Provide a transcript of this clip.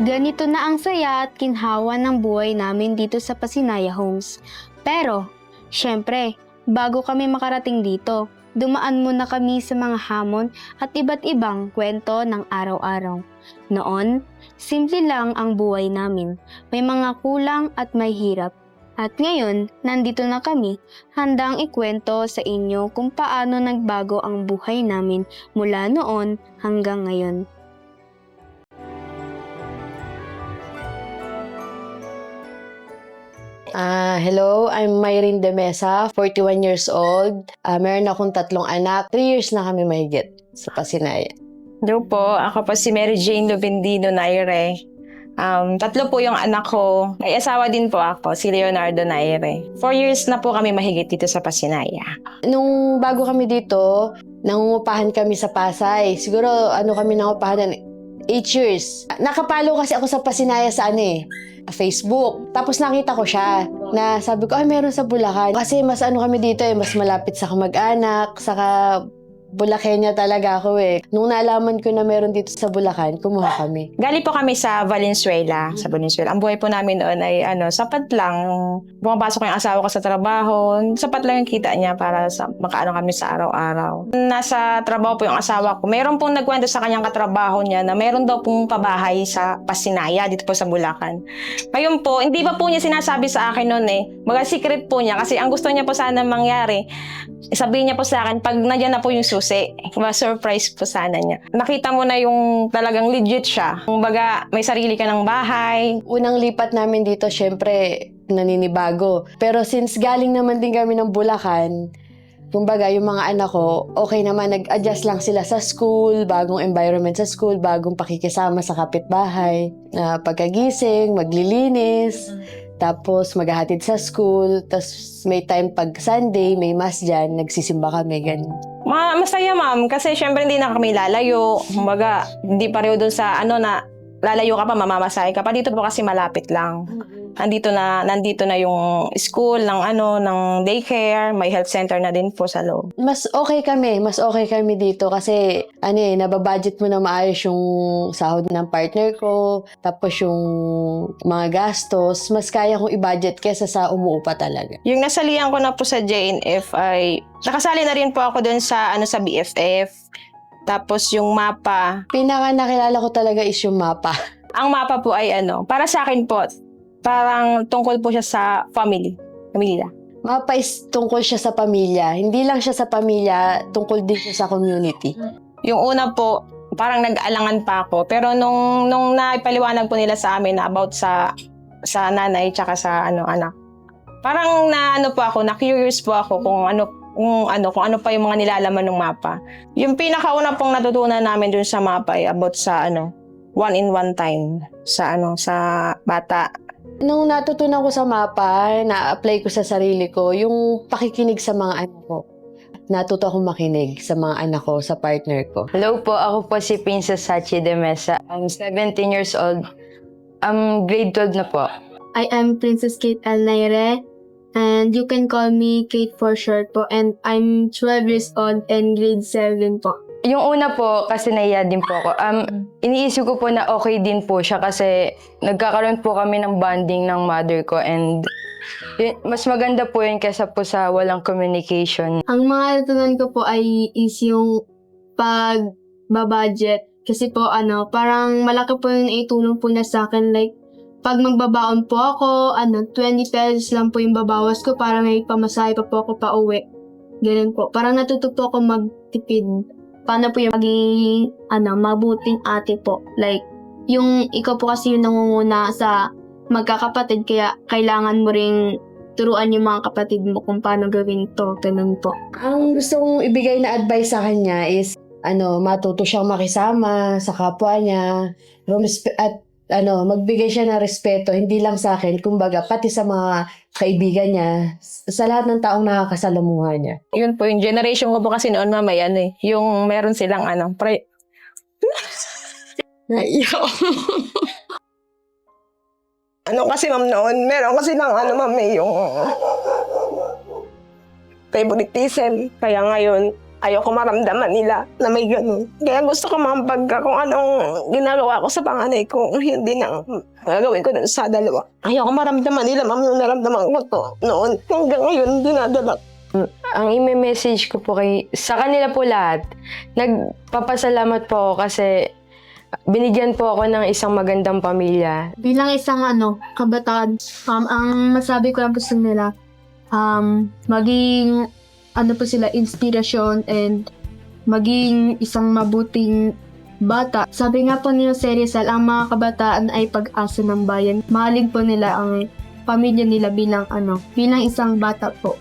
Ganito na ang saya at kinhawa ng buhay namin dito sa Pasinaya Homes. Pero, syempre, bago kami makarating dito, dumaan muna kami sa mga hamon at iba't ibang kwento ng araw-araw. Noon, simple lang ang buhay namin. May mga kulang at may hirap. At ngayon, nandito na kami, handang ikwento sa inyo kung paano nagbago ang buhay namin mula noon hanggang ngayon. Hello, I'm Myrene De Mesa, 41 years old. Meron akong 3 anak. 3 years na kami mahigit sa Pasinaya. Hello po, ako po si Mary Jane Lubendino Naire. 3 po yung anak ko. May asawa din po ako, si Leonardo Naire. 4 years na po kami mahigit dito sa Pasinaya. Nung bago kami dito, nangungupahan kami sa Pasay. Siguro kami nangungupahan 8 years. Nakapalo kasi ako sa Pasinaya sa Facebook. Tapos nakita ko siya na sabi ko, meron sa Bulacan. Kasi mas kami dito mas malapit sa kamag-anak, saka Bulacania talaga ako Nung nalaman ko na meron dito sa Bulacan, kumuha kami. Galing po kami sa Valenzuela. Ang buhay po namin noon ay sapat lang. Bumapasok yung asawa ko sa trabaho. Sapat lang yung kita niya para makaano kami sa araw-araw. Nasa trabaho po yung asawa ko. Meron pong nagkwento sa kanyang katrabaho niya na meron daw pong pabahay sa Pasinaya, dito po sa Bulacan. Ngayon po, hindi pa po niya sinasabi sa akin noon Mga secret po niya kasi ang gusto niya po sana mangyari, sabihin niya po sa akin, pag nandiyan na po yung susi, ma-surprise po sana niya. Nakita mo na yung talagang legit siya. Kumbaga, may sarili ka ng bahay. Unang lipat namin dito, syempre, naninibago. Pero since galing naman din kami ng Bulacan, kumbaga, yung mga anak ko, okay naman, nag-adjust lang sila sa school, bagong environment sa school, bagong pakikisama sa kapitbahay. Pagkagising, maglilinis, tapos maghahatid sa school, tapos may time pag Sunday, may mass dyan, nagsisimba kami, ganun. Masaya ma'am, kasi syempre hindi na kami lalayo. Kumbaga, hindi pareho dun sa na lalayo ka pa, mamamasahe ka pa. Dito po kasi malapit lang. Nandito na yung school ng daycare, may health center na din po sa loob. Mas okay kami dito kasi nababudget mo na maayos yung sahod ng partner ko, tapos yung mga gastos, mas kaya kong i-budget kesa sa umuupa talaga. Yung nasalihan ko na po sa JNF ay nakasali na rin po ako dun sa sa BFF. Tapos yung MAPA. Pinaka nakilala ko talaga is yung MAPA. Ang MAPA po ay para sa akin po, parang tungkol po siya sa pamilya. MAPA is tungkol siya sa pamilya. Hindi lang siya sa pamilya, tungkol din siya sa community. Yung una po, parang nag-alangan pa ako. Pero nung naipaliwanag po nila sa amin about sa nanay tsaka sa anak. Parang na-curious po ako kung ano pa yung mga nilalaman ng MAPA. Yung pinakauna pong natutunan namin dun sa MAPA ay about sa 1-in-1 time sa bata. Nung natutunan ko sa MAPA, na-apply ko sa sarili ko, yung pakikinig sa mga anak ko. Natuto akong makinig sa mga anak ko, sa partner ko. Hello po, ako po si Princess Sachi De Mesa. I'm 17 years old. I'm grade 12 na po. I am Princess Kate Alnaire, and you can call me Kate for short po, and I'm 12 years old and grade 7 po. Yung una po, kasi naiya din po ako. Iniisip ko po na okay din po siya kasi nagkakaroon po kami ng bonding ng mother ko and mas maganda po yun kesa po sa walang communication. Ang mga natutunan ko po is yung pag-budget. Kasi po parang malaki po yung itulong po niya sa akin. Like, pag magbabaon po ako, 20 pesos lang po yung babawas ko para may pamasahe pa po ako pa uwi. Ganun po. Parang natuto po ako magtipid. Paano po yung maging mabuting ate po. Like, yung ikaw po kasi yung nangunguna sa magkakapatid, kaya kailangan mo ring turuan yung mga kapatid mo kung paano gawin to. Ganun po. Ang gusto kong ibigay na advice sa kanya is, matuto siyang makisama sa kapwa niya, at magbigay siya ng respeto, hindi lang sa akin, kumbaga, pati sa mga kaibigan niya, sa lahat ng taong nakakasalamuha niya. Yun po, yung generation ko po kasi noon, mamay, yung meron silang Naiyak. Kasi ma'am noon, meron kasi ng ma'am yung favoritism. Kaya ngayon, Ayoko maramdaman nila na may ganun. Kaya gusto ko mambag kung anong ginagawa ko sa panganay ko, hindi na gagawin ko dun sa dalawa. Ayoko maramdaman nila, ma'am, yung naramdaman ko to noon. Hanggang ngayon, dinadala. Ang i-message ko po sa kanila po lahat, nagpapasalamat po ako kasi binigyan po ako ng isang magandang pamilya. Bilang isang kabataan, ang masabi ko lang po sa nila, maging po sila, inspirasyon and maging isang mabuting bata. Sabi nga po ni Jose Rizal, ang mga kabataan ay pag-asa ng bayan. Mahalin po nila ang pamilya nila bilang isang bata po.